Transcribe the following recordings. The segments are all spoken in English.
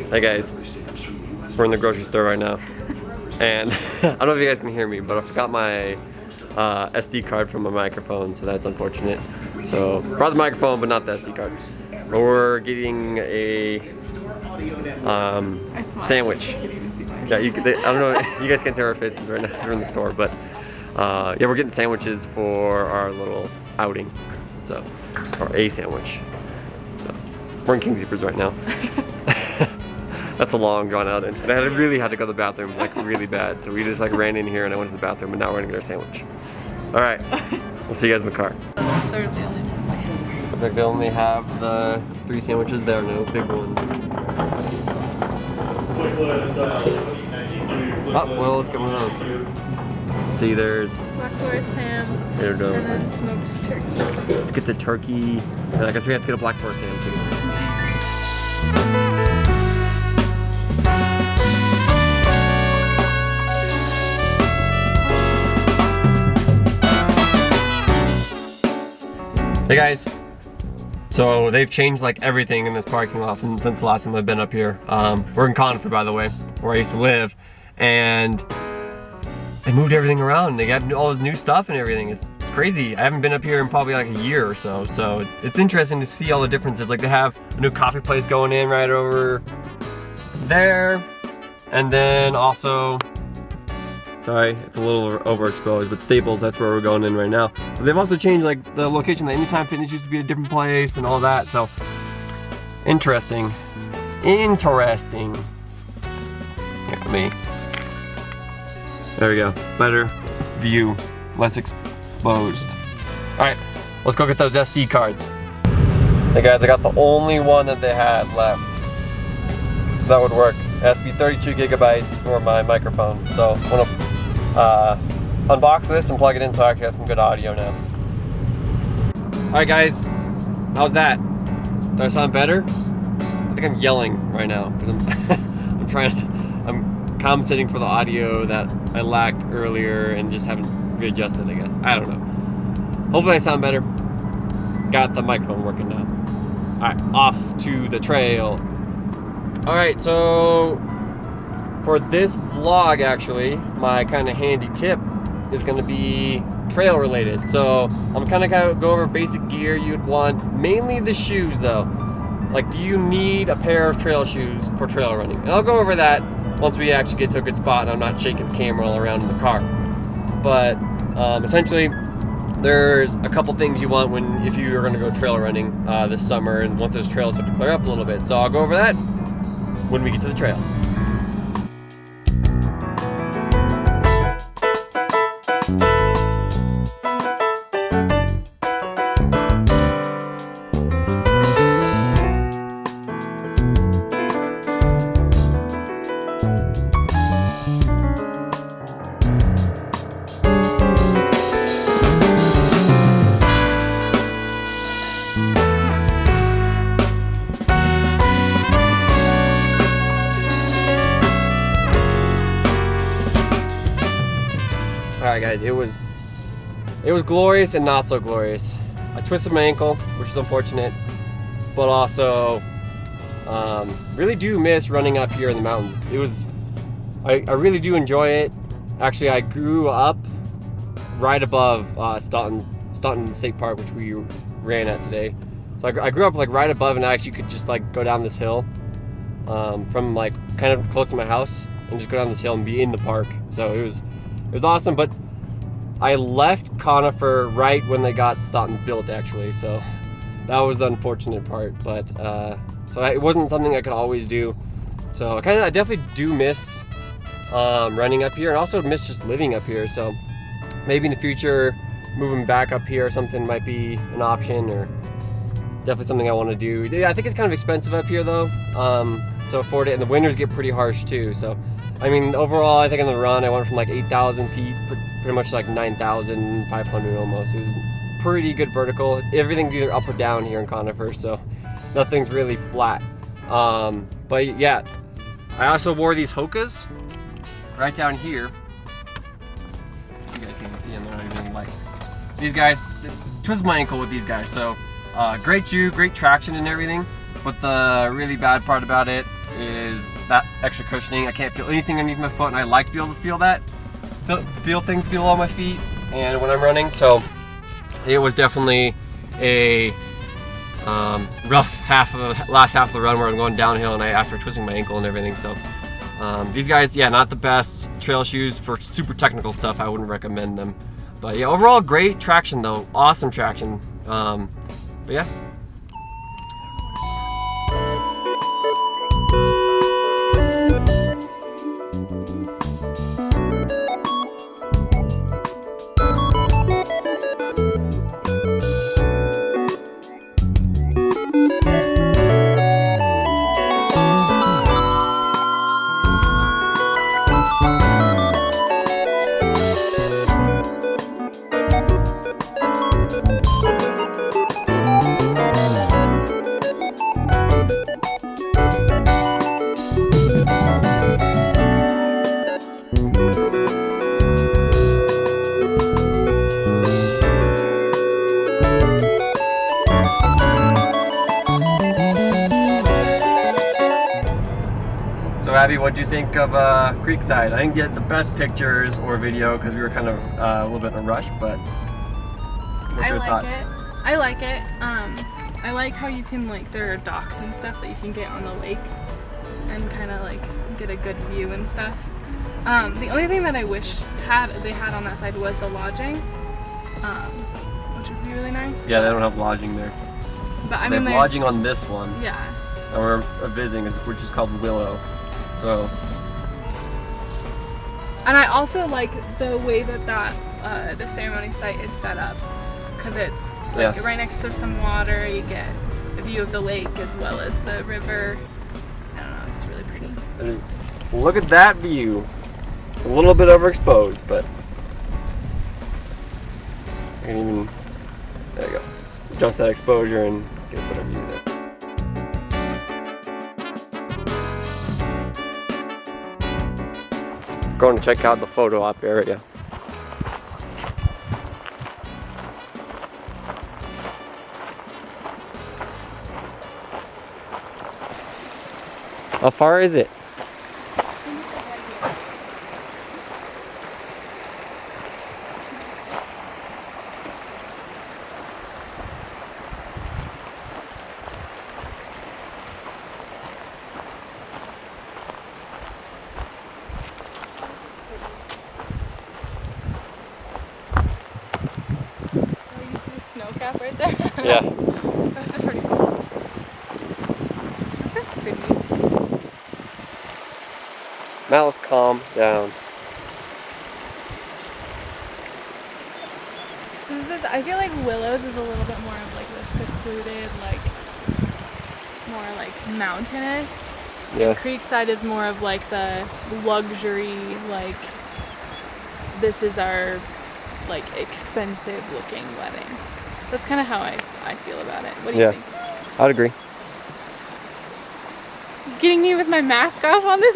Hey guys, we're in the grocery store right now, and I don't know if you guys can hear me, but I forgot my SD card from my microphone, so that's unfortunate. So brought the microphone, but not the SD card. But we're getting a sandwich. Yeah, I don't know, you guys can't see our faces right now. We're in the store, but yeah, we're getting sandwiches for our little outing. So, or a sandwich. So, we're in King Jeepers right now. That's a long drawn out, and I really had to go to the bathroom, like really bad. So we just like ran in here and I went to the bathroom, and now we're gonna get our sandwich. All right, we'll see you guys in the car. Looks like they only have the 3 sandwiches there, no big ones. Oh, well, let's get one of those. See, there's Black Forest ham, there we go. and then smoked turkey. Let's get the turkey, and I guess we have to get a Black Forest ham too. Hey guys, so they've changed like everything in this parking lot since the last time I've been up here. We're in Conifer, by the way, where I used to live, and they moved everything around. They got all this new stuff and everything. It's crazy. I haven't been up here in probably like a year or so, so it's interesting to see all the differences. Like they have a new coffee place going in right over there, and then also, sorry, it's a little overexposed, but Staples, that's where we're going in right now. But they've also changed like the location. The Anytime Fitness used to be a different place and all that, so interesting. Interesting. Here, let me, there we go. Better view, less exposed. All right, let's go get those SD cards. Hey guys, I got the only one that they had left. That would work. It has to be 32 gigabytes for my microphone. So I'm gonna unbox this and plug it in so I actually have some good audio now. All right guys, how's that? Do I sound better? I think I'm yelling right now because I'm compensating for the audio that I lacked earlier and just haven't readjusted, I guess. I don't know. Hopefully I sound better. Got the microphone working now. All right, off to the trail. All right, so for this vlog, actually, my kind of handy tip is gonna be trail related. So I'm kind of gonna go over basic gear you'd want, mainly the shoes though. Like, do you need a pair of trail shoes for trail running? And I'll go over that once we actually get to a good spot and I'm not shaking the camera all around in the car. But essentially, there's a couple things you want if you are gonna go trail running this summer, and once those trails start to clear up a little bit. So I'll go over that when we get to the trail. Alright guys, it was glorious and not so glorious. I twisted my ankle, which is unfortunate, but also really do miss running up here in the mountains. I really do enjoy it. Actually, I grew up right above Staunton State Park, which we ran at today. So I grew up like right above, and I actually could just like go down this hill from like kind of close to my house and just go down this hill and be in the park. So it was awesome, but I left Conifer right when they got Staunton built, actually, so that was the unfortunate part. But so it wasn't something I could always do. So I definitely do miss running up here, and also miss just living up here. So maybe in the future, moving back up here or something might be an option, or definitely something I want to do. Yeah, I think it's kind of expensive up here though, to afford it, and the winters get pretty harsh too. So I mean, overall, I think in the run, I went from like 8,000 feet, pretty much like 9,500 almost. It was pretty good vertical. Everything's either up or down here in Conifer, so nothing's really flat. But yeah, I also wore these Hokas right down here. You guys can't see them, they're not even light. These guys, twisted my ankle with these guys, so great shoe, great traction and everything. But the really bad part about it is that extra cushioning. I can't feel anything underneath my foot, and I like to be able to feel that, feel things below my feet, and when I'm running. So it was definitely a rough last half of the run where I'm going downhill, and after twisting my ankle and everything. So these guys, yeah, not the best trail shoes for super technical stuff. I wouldn't recommend them. But yeah, overall great traction though, awesome traction. But yeah. So Abby, what do you think of Creekside? I didn't get the best pictures or video because we were kind of a little bit in a rush, but what's your thoughts? I like it. I like how you can, like, there are docks and stuff that you can get on the lake and kind of like get a good view and stuff. The only thing that I wish they had on that side was the lodging, which would be really nice. Yeah, they don't have lodging there. But I mean, they have lodging on this one. Yeah. That we're visiting, which is called Willow. So. And I also like the way that the ceremony site is set up, because it's like right next to some water. You get a view of the lake as well as the river. I don't know, it's really pretty. And look at that view. A little bit overexposed, but you can even, there you go, adjust that exposure and get a better view there. Going to check out the photo op area. How far is it? Snowcap right there. Yeah. This is pretty cool. This is pretty. Now let's calm down. So I feel like Willows is a little bit more of like the secluded, like more like mountainous. Yeah. Creekside is more of like the luxury, like this is our like expensive looking wedding. That's kind of how I feel about it. What do you think? I'd agree. Getting me with my mask off on this?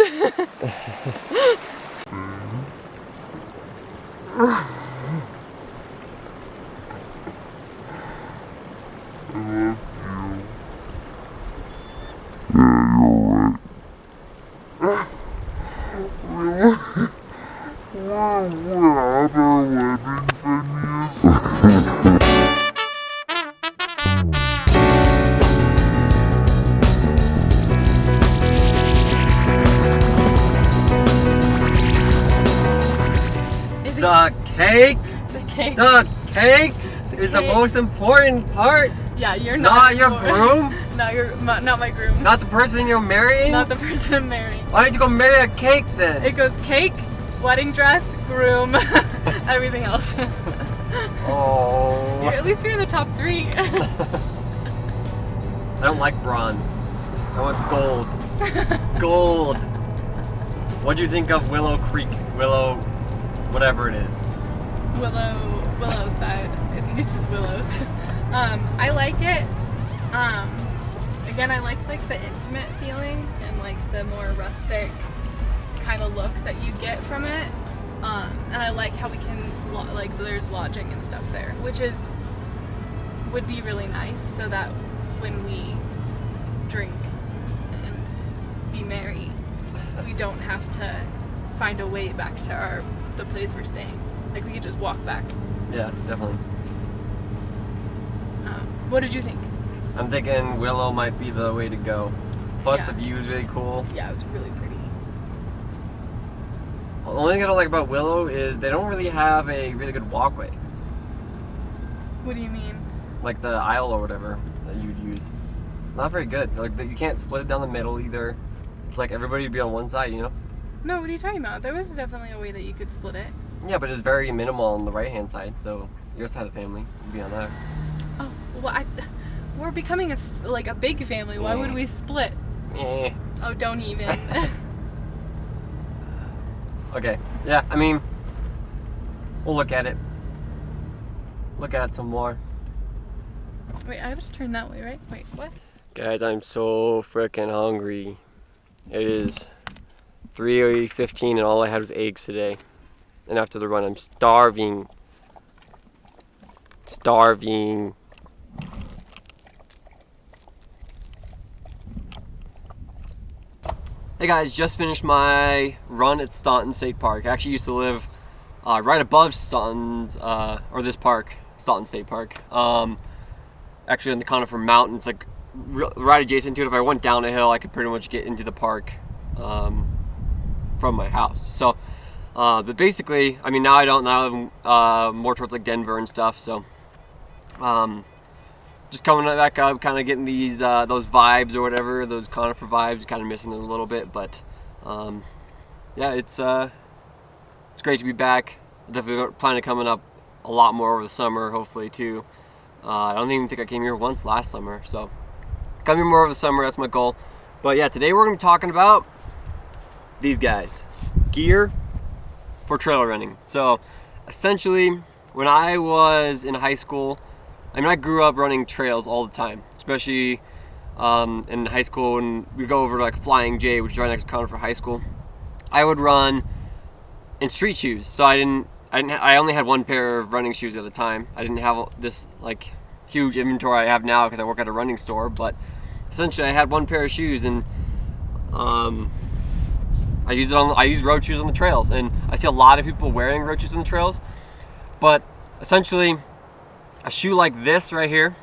The cake? The cake. The cake is the most important part. Yeah, you're not your groom. Not my groom. Not the person you're marrying. Not the person I'm marrying. Why don't you go marry a cake then? It goes cake, wedding dress, groom, everything else. Oh. At least you're in the top 3. I don't like bronze. I want gold. Gold. What do you think of Willow Creek? Willow, whatever it is. Willow side. I think it's just Willows. I like it. Again, I like the intimate feeling and like the more rustic kind of look that you get from it. And I like how we can like there's lodging and stuff there, which would be really nice, so that when we drink and be we marry, we don't have to find a way back to the place we're staying. Like, we could just walk back. Yeah, definitely. What did you think? I'm thinking Willow might be the way to go. Plus, Yeah. the view is really cool. Yeah, it was really pretty. The only thing I don't like about Willow is they don't really have a really good walkway. What do you mean? Like the aisle or whatever that you'd use. It's not very good. Like, you can't split it down the middle either. It's like everybody would be on one side, you know? No, what are you talking about? There was definitely a way that you could split it. Yeah, but it's very minimal on the right-hand side, so your side of the family would be on that. Oh, well, we're becoming a big family. Why would we split? Eh. Oh, don't even. Okay, yeah, I mean, we'll look at it. Look at it some more. Wait, I have to turn that way, right? Wait, what? Guys, I'm so freaking hungry. It is 3:15 and all I had was eggs today. And after the run, I'm starving. Starving. Hey guys, just finished my run at Staunton State Park. I actually used to live right above Staunton's, or this park, Staunton State Park. Actually in the Conifer Mountains, like right adjacent to it. If I went down a hill, I could pretty much get into the park from my house. So, but basically, I mean, now I don't. Now I live more towards like Denver and stuff. So, just coming back up, kind of getting these those vibes or whatever, those Conifer vibes. Kind of missing it a little bit, but yeah, it's great to be back. Definitely planning on coming up a lot more over the summer, hopefully too. I don't even think I came here once last summer, so coming more over the summer, that's my goal. But yeah, today we're gonna be talking about these guys, gear for trail running. So essentially, when I was in high school, I mean, I grew up running trails all the time, especially in high school when we go over to like Flying J, which is right next to Conifer High School. I would run in street shoes, so I only had one pair of running shoes at a time. I didn't have this like huge inventory I have now because I work at a running store, but essentially I had one pair of shoes, and I use road shoes on the trails, and I see a lot of people wearing road shoes on the trails, but essentially a shoe like this right here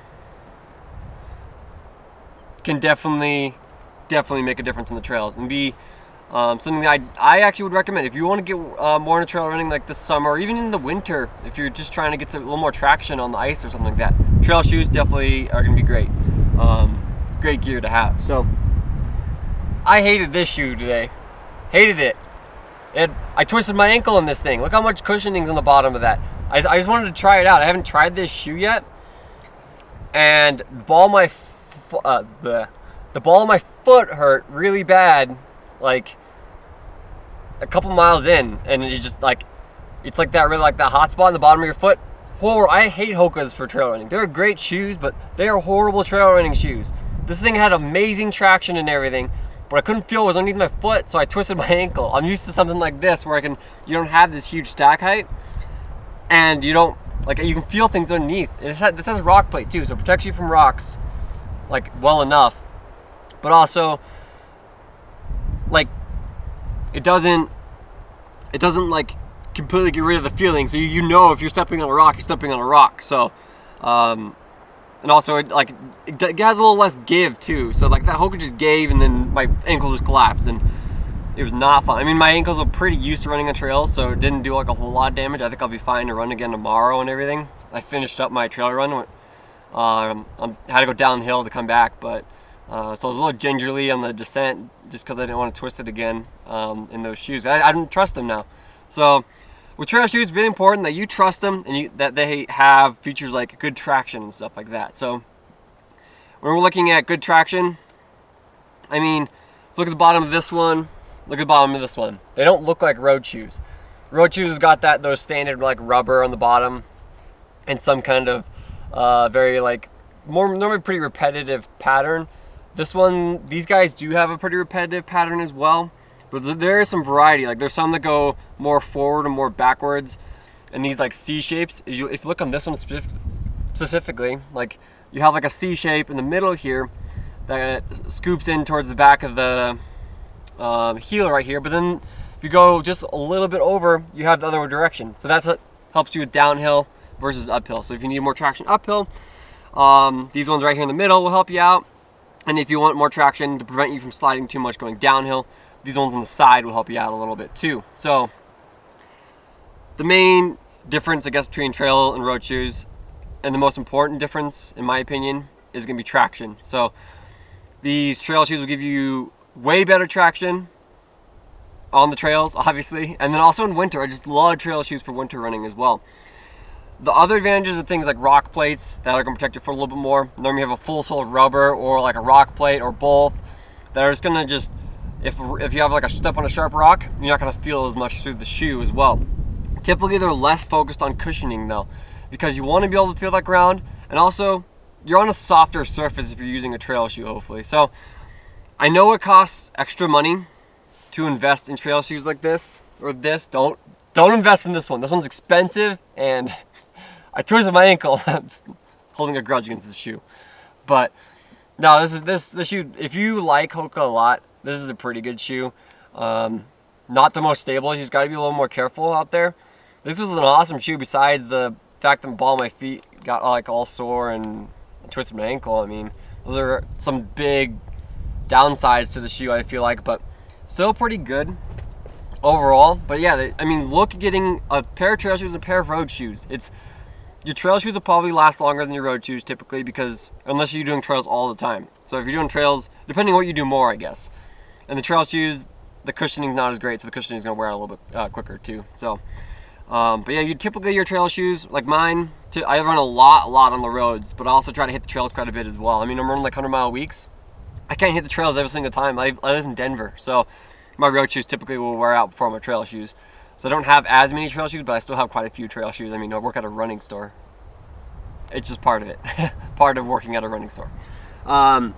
can definitely make a difference on the trails and be something that I actually would recommend if you want to get more into trail running like this summer, or even in the winter if you're just trying to get a little more traction on the ice or something like that. Trail shoes definitely are going to be great. Great gear to have. So I hated this shoe today. Hated it. I twisted my ankle in this thing. Look how much cushioning's on the bottom of that. I just wanted to try it out. I haven't tried this shoe yet, and the ball of my foot hurt really bad, like a couple miles in, and it just like it's like that really like that hot spot in the bottom of your foot. Horrible. I hate Hokas for trail running. They're great shoes, but they are horrible trail running shoes. This thing had amazing traction and everything, but I couldn't feel what was underneath my foot, so I twisted my ankle. I'm used to something like this where you don't have this huge stack height, and you can feel things underneath. This has a rock plate too, so it protects you from rocks like well enough, but also like it doesn't like completely get rid of the feeling. So you know if you're stepping on a rock, you're stepping on a rock. So and also it has a little less give too. So like that Hoka just gave, and then my ankle just collapsed, and it was not fun. I mean, my ankles are pretty used to running on trails, so it didn't do like a whole lot of damage. I think I'll be fine to run again tomorrow and everything. I finished up my trail run. I had to go downhill to come back, but so I was a little gingerly on the descent just because I didn't want to twist it again in those shoes. I didn't trust them now. So with trail shoes, it's really important that you trust them and that they have features like good traction and stuff like that. So when we're looking at good traction, I mean, look at the bottom of this one. Look at the bottom of this one. They don't look like road shoes. Road shoes has got those standard like rubber on the bottom and some kind of very like normally pretty repetitive pattern. These guys do have a pretty repetitive pattern as well, but there is some variety. Like there's some that go more forward and more backwards, and these like C shapes. If you look on this one specifically, like you have like a C shape in the middle here that scoops in towards the back of the heel right here, but then if you go just a little bit over, you have the other direction. So that's what helps you with downhill versus uphill. So if you need more traction uphill, these ones right here in the middle will help you out. And if you want more traction to prevent you from sliding too much going downhill, these ones on the side will help you out a little bit too. So the main difference, I guess, between trail and road shoes, and the most important difference, in my opinion, is going to be traction. So these trail shoes will give you way better traction on the trails, obviously, and then also in winter. I just love trail shoes for winter running as well. The other advantages of things like rock plates that are going to protect your foot a little bit more. Normally you have a full sole of rubber or like a rock plate or both that are just going to just, if you have like a step on a sharp rock, you're not going to feel as much through the shoe as well. Typically they're less focused on cushioning though, because you want to be able to feel that ground, and also you're on a softer surface if you're using a trail shoe, hopefully. So I know it costs extra money to invest in trail shoes like this or this. Don't invest in this one. This one's expensive, and I twisted my ankle. I'm holding a grudge against the shoe. But no, this shoe, if you like Hoka a lot, this is a pretty good shoe. Not the most stable. You just got to be a little more careful out there. This was an awesome shoe besides the fact that the ball of my feet got like all sore and I twisted my ankle. I mean, those are some big downsides to the shoe, I feel like, but still pretty good overall. But yeah, I mean, look at getting a pair of trail shoes and a pair of road shoes. Your trail shoes will probably last longer than your road shoes typically, because unless you're doing trails all the time. So if you're doing trails, depending on what you do more, I guess. And the trail shoes, the cushioning's not as great, so the cushioning's gonna wear out a little bit quicker too. So, but yeah, your trail shoes, like mine, I run a lot on the roads, but I also try to hit the trails quite a bit as well. I mean, I'm running like 100-mile weeks. I can't hit the trails every single time. I live in Denver, so my road shoes typically will wear out before my trail shoes. So I don't have as many trail shoes, but I still have quite a few trail shoes. I mean, I work at a running store. It's just part of it, part of working at a running store. So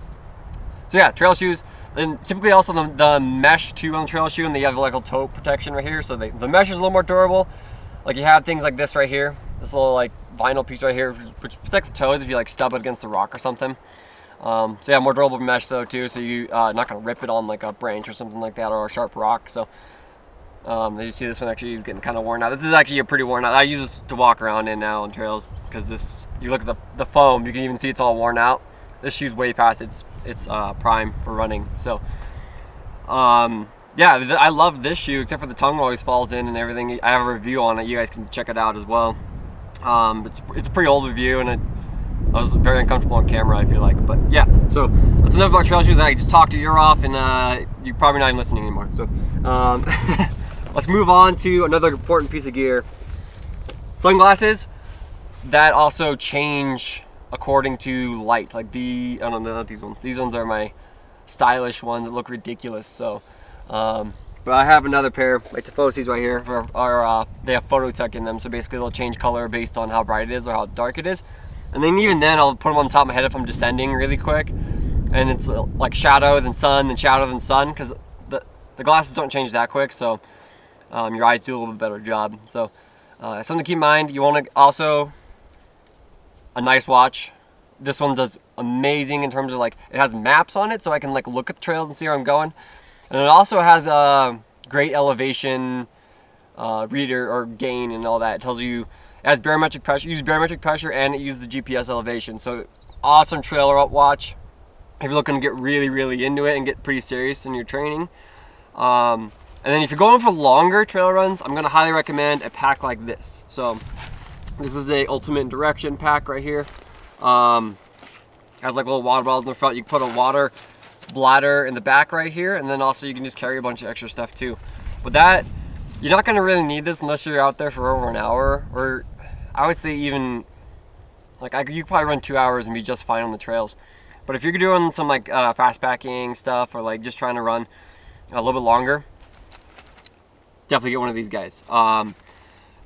yeah, trail shoes. And typically also the mesh too on the trail shoe, and they have like a toe protection right here. So the mesh is a little more durable. Like you have things like this right here, this little like vinyl piece right here, which protects the toes if you like stub it against the rock or something. So yeah, more durable mesh though too, so you're not gonna rip it on like a branch or something like that, or a sharp rock. So as you see, this one actually is getting kind of worn out. This is actually a pretty worn out. I use this to walk around in now on trails, because you look at the foam, you can even see it's all worn out. This shoe's way past its prime for running. So yeah, I love this shoe, except for the tongue always falls in and everything. I have a review on it. You guys can check it out as well. It's a pretty old review, and I was very uncomfortable on camera, I feel like. But yeah, so that's enough about trail shoes. I just talked your ear off, and you're probably not even listening anymore. So let's move on to another important piece of gear. Sunglasses that also change according to light. Like I don't know, not these ones. These ones are my stylish ones that look ridiculous. So, but I have another pair, like the Fosies right here, they have photo tech in them. So basically they'll change color based on how bright it is or how dark it is. And then even then, I'll put them on top of my head if I'm descending really quick. And it's like shadow, then sun, then shadow, then sun, because the glasses don't change that quick. So your eyes do a little bit better job. So something to keep in mind. You want to also a nice watch. This one does amazing in terms of like, it has maps on it, so I can like look at the trails and see where I'm going. And it also has a great elevation reader or gain and all that. It tells you, it has barometric pressure, uses barometric pressure, and it uses the GPS elevation. So awesome trail watch if you're looking to get really into it and get pretty serious in your training. And then if you're going for longer trail runs, I'm gonna highly recommend a pack like this. So this is a Ultimate Direction pack right here. Has like little water bottles in the front. You can put a water bladder in the back right here, and then also you can just carry a bunch of extra stuff too. But that, you're not gonna really need this unless you're out there for over an hour, or I would say even like you could probably run 2 hours and be just fine on the trails. But if you're doing some like fast packing stuff, or like just trying to run a little bit longer, definitely get one of these guys.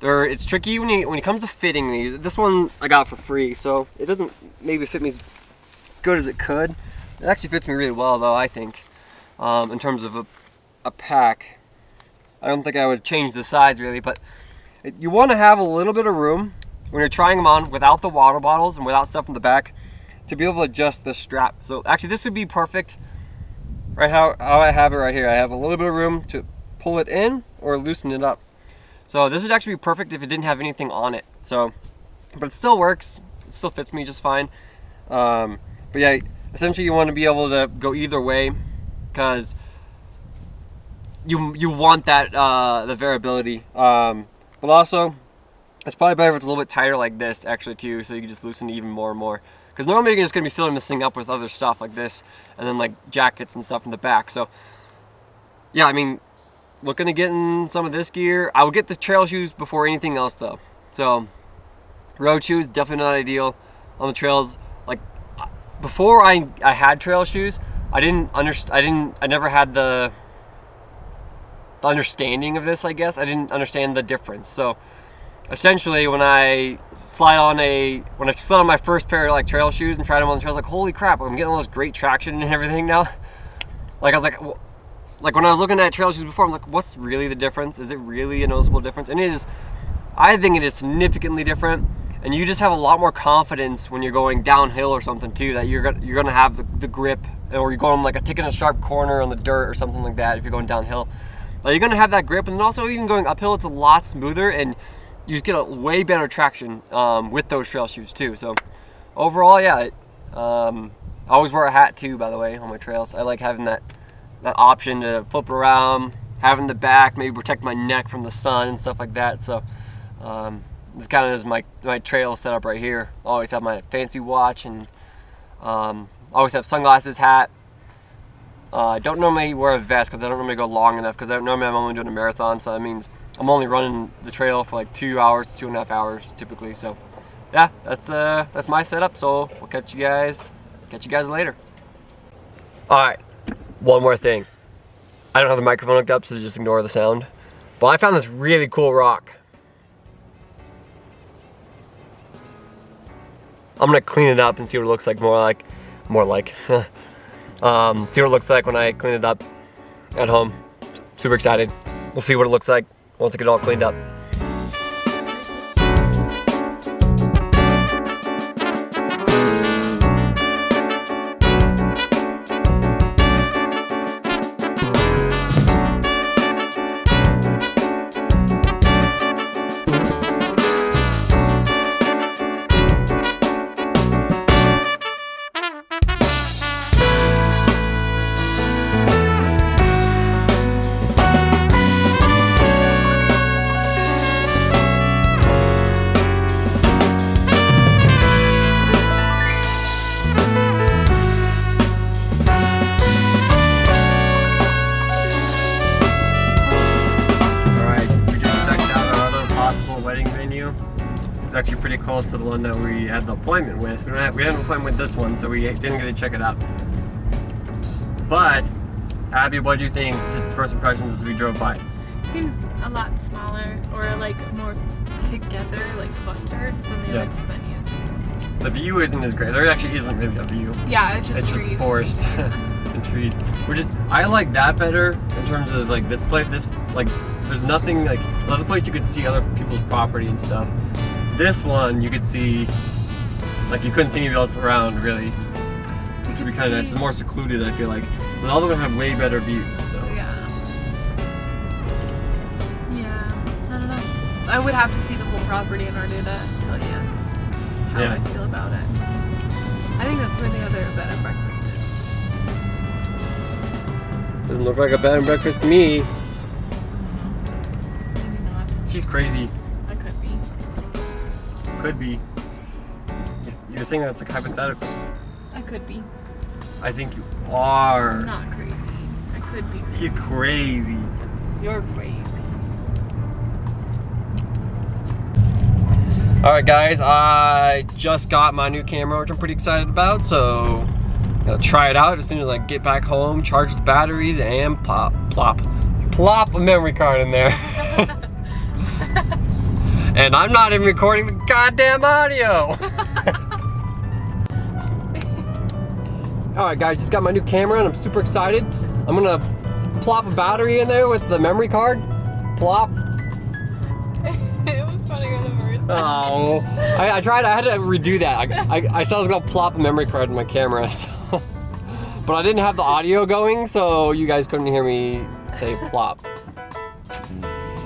It's tricky when it comes to fitting these. This one I got for free, so it doesn't maybe fit me as good as it could. It actually fits me really well though, I think. In terms of a pack, I don't think I would change the size really, but you want to have a little bit of room when you're trying them on without the water bottles and without stuff in the back to be able to adjust the strap. So actually this would be perfect right how I have it right here. I have a little bit of room to pull it in or loosen it up. So this would actually be perfect if it didn't have anything on it. So, but it still works. It still fits me just fine. But yeah, essentially you want to be able to go either way, because you want that the variability. But also, it's probably better if it's a little bit tighter like this actually too, so you can just loosen it even more and more. Because normally you're just going to be filling this thing up with other stuff like this, and then like jackets and stuff in the back. So yeah, I mean, looking to get in some of this gear. I would get the trail shoes before anything else though. So road shoes, definitely not ideal on the trails. Like before I had trail shoes, I never had the understanding of this, I guess. I didn't understand the difference. So essentially when I slide on my first pair of like trail shoes and tried them on the trails, like holy crap, I'm getting all this great traction and everything now. Like I was like when I was looking at trail shoes before, I'm like, what's really the difference? Is it really a noticeable difference? And it is, I think it is significantly different. And you just have a lot more confidence when you're going downhill or something too, that you're gonna have the grip, or you're going like taking a sharp corner on the dirt or something like that if you're going downhill. You're gonna have that grip, and then also even going uphill, it's a lot smoother, and you just get a way better traction with those trail shoes too. So overall, yeah, I always wear a hat too, by the way, on my trails. I like having that option to flip around, having the back, maybe protect my neck from the sun and stuff like that. So this kind of is my trail setup right here. I always have my fancy watch, and always have sunglasses, hat. I don't normally wear a vest because I don't normally go long enough, because normally I'm only doing a marathon, so that means I'm only running the trail for like 2 hours, 2.5 hours typically. So yeah, that's my setup. So we'll catch you guys later. All right, one more thing. I don't have the microphone hooked up, so just ignore the sound. But I found this really cool rock. I'm gonna clean it up and see what it looks like more like. See what it looks like when I clean it up at home. Super excited. We'll see what it looks like once I get it all cleaned up. It's actually pretty close to the one that we had the appointment with. We had an appointment with this one, so we didn't get to check it out. But, Abby, what do you think, just first impressions as we drove by? Seems a lot smaller, or like more together, like clustered than the other two venues. The view isn't as great. There actually isn't really a view. Yeah, it's just trees. Just forest and trees. I like that better in terms of like this place. There's nothing like another place you could see other people's property and stuff. This one you could see, like you couldn't see anybody else around really, which would be kind of nice. It's more secluded, I feel like. But all of them have way better views. So yeah, I don't know. I would have to see the whole property in order to tell you how I feel about it. I think that's where the other bed and breakfast is. Doesn't look like a bed and breakfast to me. Maybe not. She's crazy. I could be. Could be. You're saying that's like hypothetical. I could be. I think you are. I'm not crazy. I could be crazy. He's crazy. You're crazy. Alright guys, I just got my new camera, which I'm pretty excited about, so I'm gonna try it out as soon as I get back home, charge the batteries, and plop a memory card in there. And I'm not even recording the goddamn audio. Alright guys, just got my new camera and I'm super excited. I'm gonna plop a battery in there with the memory card. Plop. It was funnier than the first time. Oh, I tried, I had to redo that. I said I was gonna plop a memory card in my camera, so. But I didn't have the audio going, so you guys couldn't hear me say plop.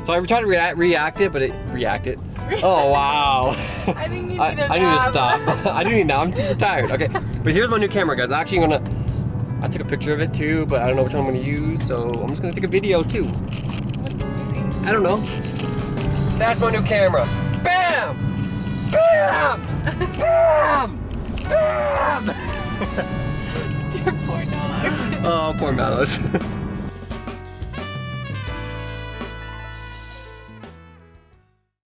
So I tried to react it, but it reacted. Oh wow. I think you need I need to stop. I do need now. I'm super tired. Okay, but here's my new camera, guys. Actually, I took a picture of it too, but I don't know which one I'm gonna use, so I'm just gonna take a video too. What are you doing? I don't know. That's my new camera. Bam! Bam! Bam! Bam! Dear poor dogs. Oh, poor Mallows.